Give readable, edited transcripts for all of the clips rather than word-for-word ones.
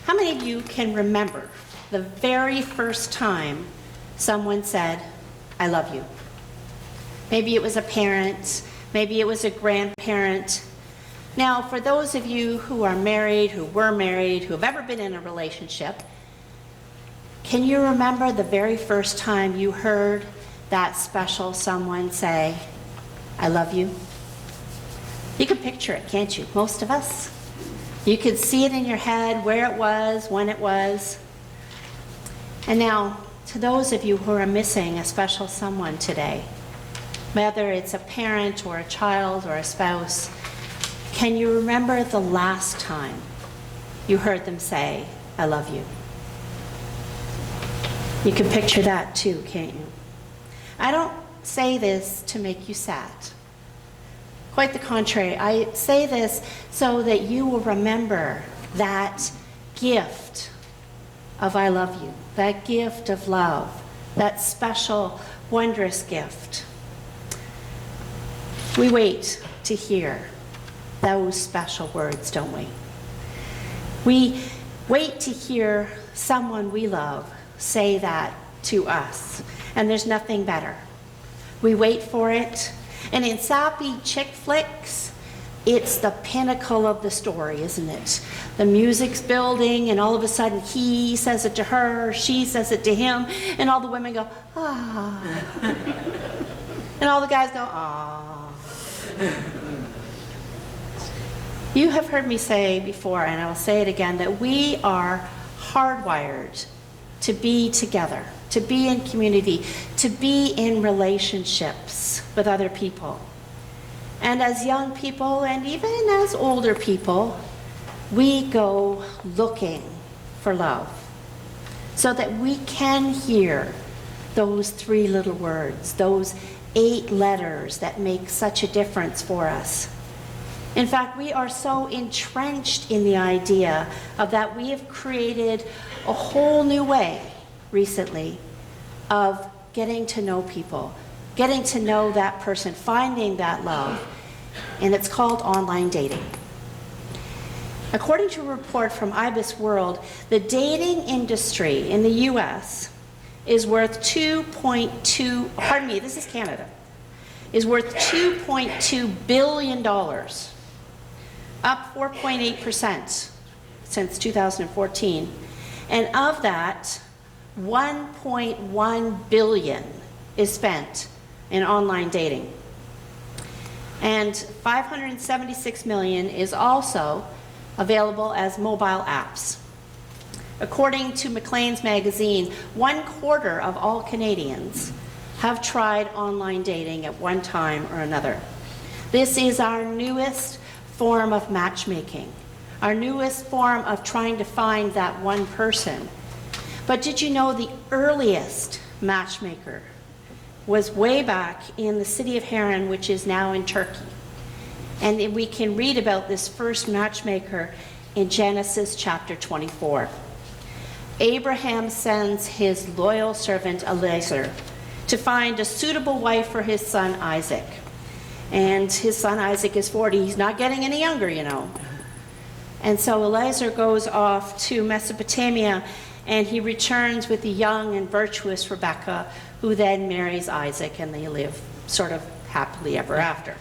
How many of you can remember the very first time someone said, I love you? Maybe it was a parent, maybe it was a grandparent. Now, for those of you who are married, who were married, who have ever been in a relationship, can you remember the very first time you heard that special someone say, I love you? You can picture it, can't you? Most of us. You could see it in your head, where it was, when it was. And now, to those of you who are missing a special someone today, whether it's a parent or a child or a spouse, can you remember the last time you heard them say, I love you? You can picture that too, can't you? I don't say this to make you sad. Quite the contrary. I say this so that you will remember that gift of I love you, that gift of love, that special, wondrous gift. We wait to hear those special words, don't we? We wait to hear someone we love say that to us, and there's nothing better. We wait for it. And in sappy chick flicks, it's the pinnacle of the story, isn't it? The music's building, and all of a sudden he says it to her, she says it to him, and all the women go, ah. And all the guys go, ah. You have heard me say before, and I'll say it again, that we are hardwired to be together, to be in community, to be in relationships with other people. And as young people, and even as older people, we go looking for love so that we can hear those 3 little words, those 8 letters that make such a difference for us. In fact, we are so entrenched in the idea of that we have created a whole new way recently of getting to know people, getting to know that person, finding that love, and it's called online dating. According to a report from IBIS World, the dating industry in the US is worth this is Canada, is worth $2.2 billion, up 4.8% since 2014. And of that, 1.1 billion is spent in online dating. And 576 million is also available as mobile apps. According to Maclean's magazine, 1/4 of all Canadians have tried online dating at one time or another. This is our newest form of matchmaking, our newest form of trying to find that one person. But did you know the earliest matchmaker was way back in the city of Haran, which is now in Turkey? And we can read about this first matchmaker in Genesis chapter 24. Abraham sends his loyal servant Eliezer to find a suitable wife for his son Isaac. And his son Isaac is 40. He's not getting any younger, you know. And so Eliezer goes off to Mesopotamia, and he returns with the young and virtuous Rebekah, who then marries Isaac, and they live sort of happily ever after.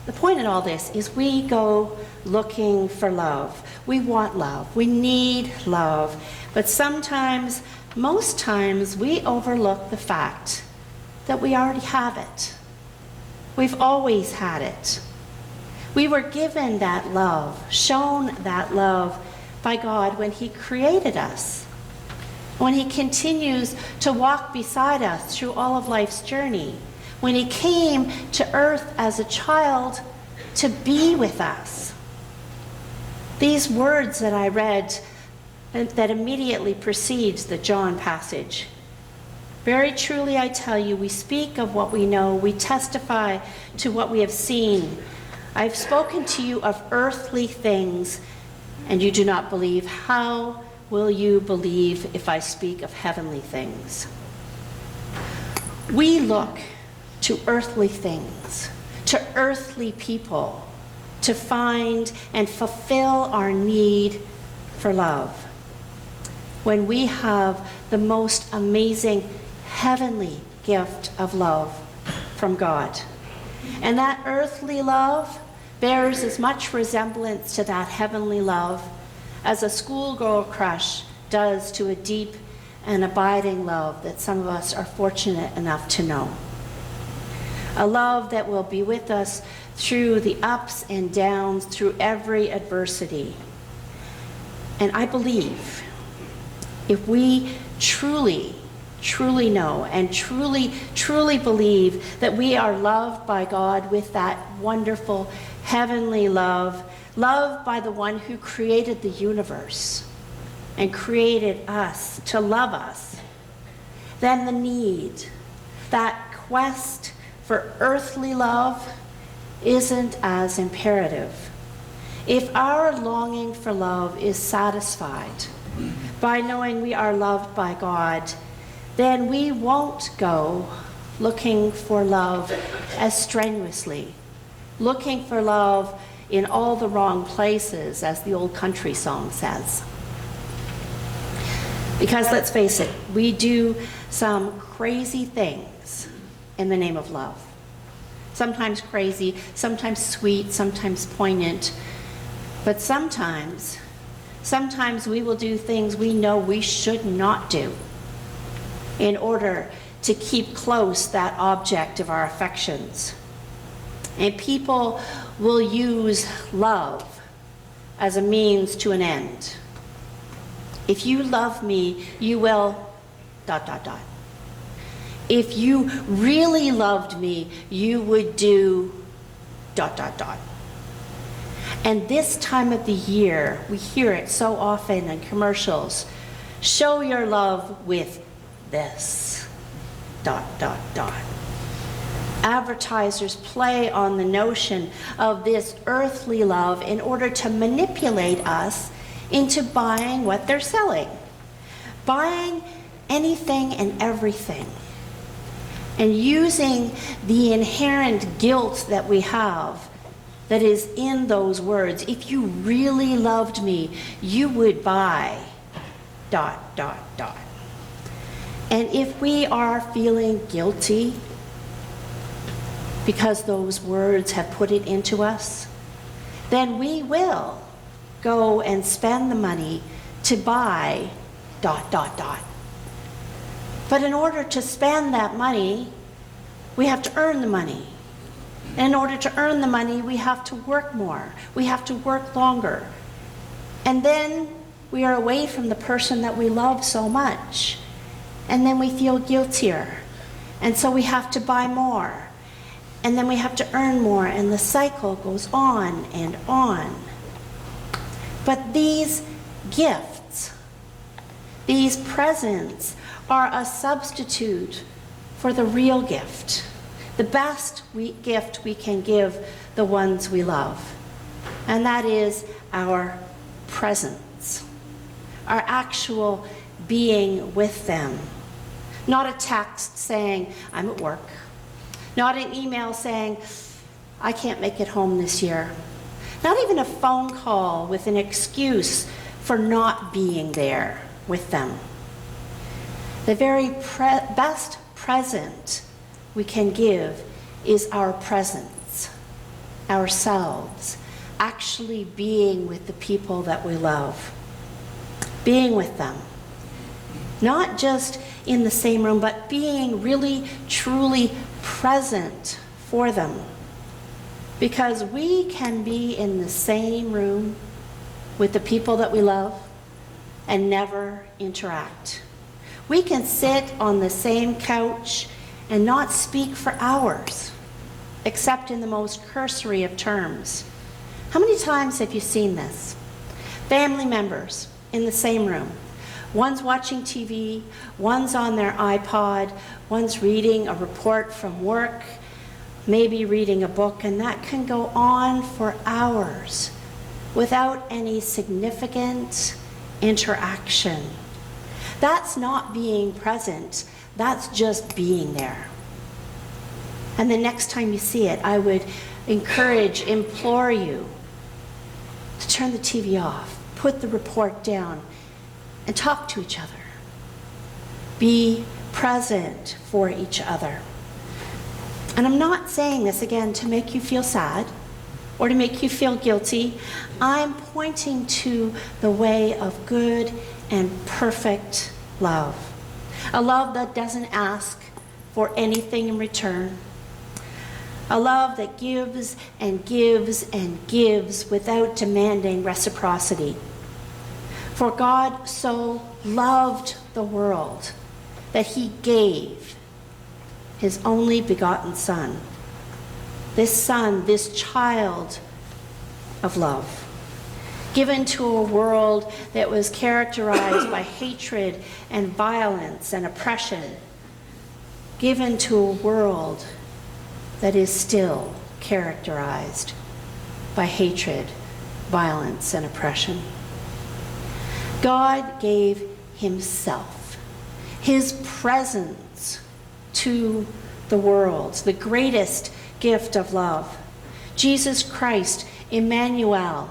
The point in all this is we go looking for love. We want love. We need love. But sometimes, most times, we overlook the fact that we already have it. We've always had it. We were given that love, shown that love by God when He created us, when He continues to walk beside us through all of life's journey, when He came to earth as a child to be with us. These words that I read that immediately precedes the John passage. Very truly I tell you, we speak of what we know, we testify to what we have seen. I've spoken to you of earthly things, and you do not believe. How will you believe if I speak of heavenly things? We look to earthly things, to earthly people, to find and fulfill our need for love when we have the most amazing heavenly gift of love from God? And that earthly love bears as much resemblance to that heavenly love as a schoolgirl crush does to a deep and abiding love that some of us are fortunate enough to know. A love that will be with us through the ups and downs, through every adversity. And I believe if we truly know and truly believe that we are loved by God with that wonderful heavenly love, loved by the one who created the universe and created us to love us, then the need, that quest for earthly love isn't as imperative. If our longing for love is satisfied by knowing we are loved by God, then we won't go looking for love as strenuously, looking for love in all the wrong places, as the old country song says. Because let's face it, we do some crazy things in the name of love. Sometimes crazy, sometimes sweet, sometimes poignant, but sometimes we will do things we know we should not do in order to keep close that object of our affections. And people will use love as a means to an end. If you love me, you will ... If you really loved me, you would do ... And this time of the year, we hear it so often in commercials. Show your love with this ... Advertisers play on the notion of this earthly love in order to manipulate us into buying what they're selling, buying anything and everything, and using the inherent guilt that we have that is in those words. If you really loved me, you would buy ... And if we are feeling guilty because those words have put it into us, then we will go and spend the money to buy ... But in order to spend that money, we have to earn the money. And in order to earn the money, we have to work more. We have to work longer. And then we are away from the person that we love so much. And then we feel guiltier. And so we have to buy more. And then we have to earn more. And the cycle goes on and on. But these gifts, these presents, are a substitute for the real gift, the best gift we can give the ones we love. And that is our presence, our actual being with them. Not a text saying, I'm at work. Not an email saying, I can't make it home this year. Not even a phone call with an excuse for not being there with them. The very best present we can give is our presence, ourselves, actually being with the people that we love, being with them. Not just in the same room, but being really, truly present for them. Because we can be in the same room with the people that we love and never interact. We can sit on the same couch and not speak for hours, except in the most cursory of terms. How many times have you seen this? Family members in the same room. One's watching TV, one's on their iPod, one's reading a report from work, maybe reading a book, and that can go on for hours without any significant interaction. That's not being present, that's just being there. And the next time you see it, I would implore you to turn the TV off. put the report down and talk to each other. Be present for each other. And I'm not saying this again to make you feel sad or to make you feel guilty. I'm pointing to the way of good and perfect love. A love that doesn't ask for anything in return. A love that gives and gives and gives without demanding reciprocity. For God so loved the world that he gave his only begotten Son. This Son, this child of love, given to a world that was characterized by hatred and violence and oppression, given to a world that is still characterized by hatred, violence, and oppression. God gave himself, his presence to the world, the greatest gift of love. Jesus Christ, Emmanuel,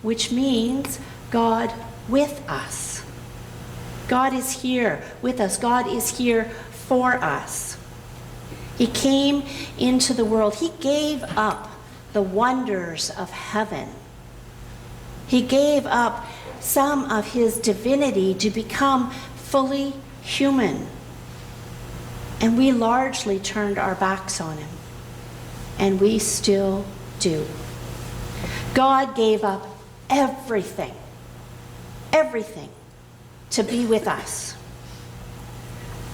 which means God with us. God is here with us. God is here for us. He came into the world. He gave up the wonders of heaven. He gave up some of his divinity to become fully human. And we largely turned our backs on him. And we still do. God gave up everything to be with us.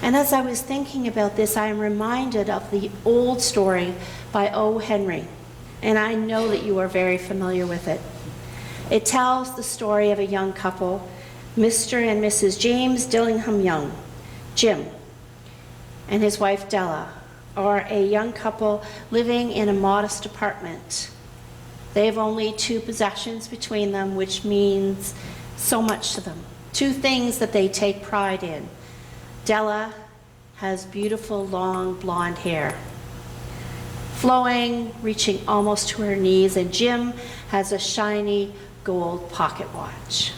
And as I was thinking about this, I am reminded of the old story by O. Henry. And I know that you are very familiar with it. It tells the story of a young couple, Mr. and Mrs. James Dillingham Young, Jim, and his wife Della, are a young couple living in a modest apartment. They have only 2 possessions between them, which means so much to them. 2 things that they take pride in. Della has beautiful long blonde hair, flowing, reaching almost to her knees, and Jim has a shiny gold pocket watch,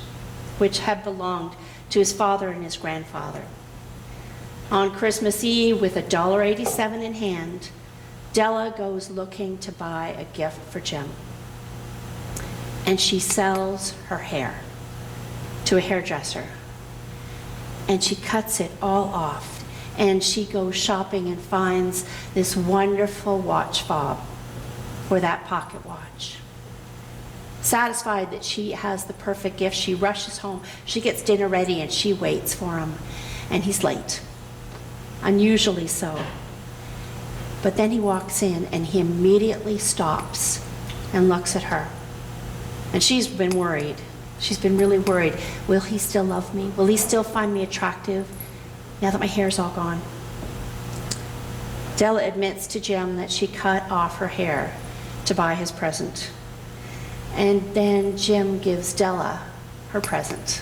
which had belonged to his father and his grandfather. On Christmas Eve, with $1.87 in hand, Della goes looking to buy a gift for Jim. And she sells her hair to a hairdresser. And she cuts it all off. And she goes shopping and finds this wonderful watch fob for that pocket watch. Satisfied that she has the perfect gift, she rushes home. She gets dinner ready and she waits for him. And he's late. Unusually so. But then he walks in and he immediately stops and looks at her. And she's been worried. She's been really worried. Will he still love me? Will he still find me attractive now that my hair's all gone? Della admits to Jim that she cut off her hair to buy his present. And then Jim gives Della her present.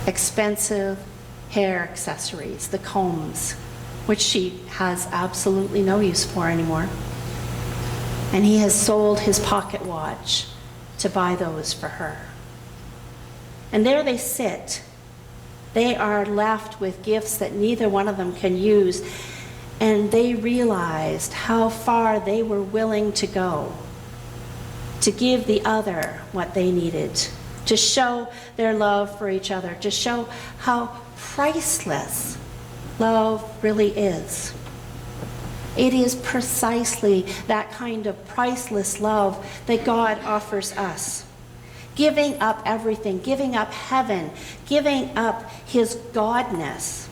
Expensive hair accessories, the combs, which she has absolutely no use for anymore. And he has sold his pocket watch to buy those for her. And there they sit. They are left with gifts that neither one of them can use. And they realized how far they were willing to go to give the other what they needed, to show their love for each other, to show how priceless love really is. It is precisely that kind of priceless love that God offers us. Giving up everything, giving up heaven, giving up his godness.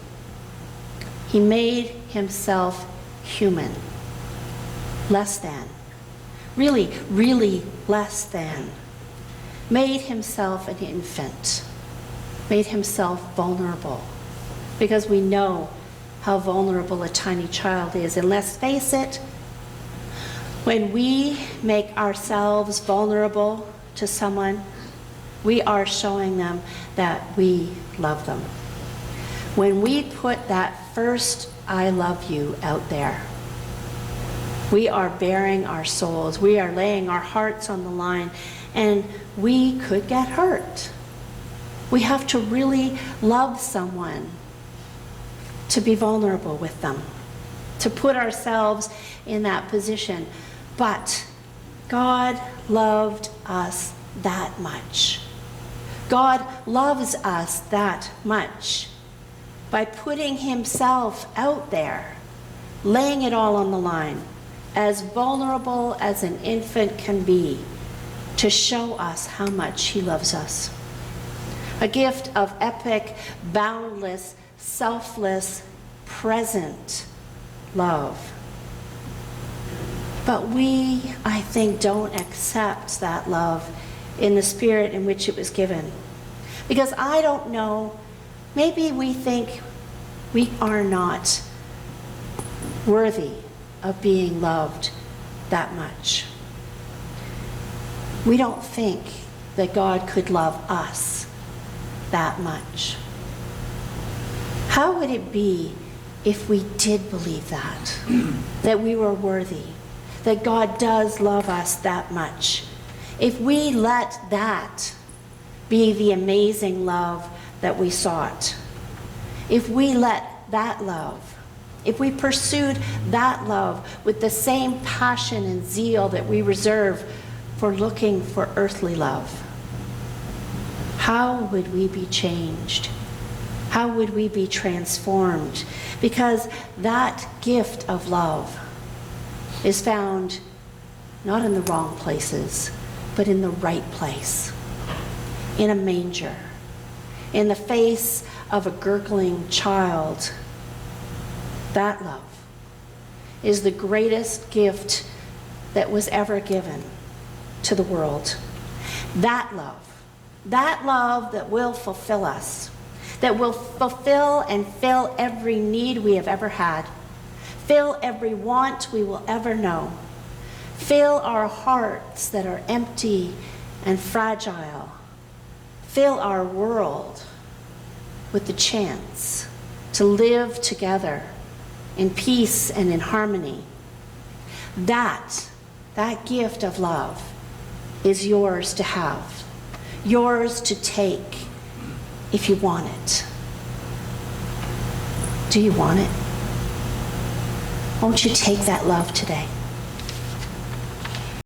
He made himself human. Less than. Really, really less than. Made himself an infant. Made himself vulnerable. Because we know how vulnerable a tiny child is. And let's face it, when we make ourselves vulnerable to someone, we are showing them that we love them. When we put that first "I love you" out there, we are bearing our souls. We are laying our hearts on the line. And we could get hurt. We have to really love someone to be vulnerable with them, to put ourselves in that position. But God loved us that much. God loves us that much by putting himself out there, laying it all on the line, as vulnerable as an infant can be, to show us how much he loves us. A gift of epic, boundless, selfless, present love. But we, I think, don't accept that love in the spirit in which it was given. Because I don't know, maybe we think we are not worthy of being loved that much. We don't think that God could love us that much. How would it be if we did believe that, that we were worthy, that God does love us that much? If we let that be the amazing love that we sought, if we let that love, if we pursued that love with the same passion and zeal that we reserve for looking for earthly love, how would we be changed? How would we be transformed? Because that gift of love is found not in the wrong places, but in the right place, in a manger, in the face of a gurgling child. That love is the greatest gift that was ever given to the world. That love that will fulfill us, that will fulfill and fill every need we have ever had, fill every want we will ever know, fill our hearts that are empty and fragile, fill our world with the chance to live together in peace and in harmony. That gift of love is yours to have, yours to take if you want it. Do you want it? Won't you take that love today?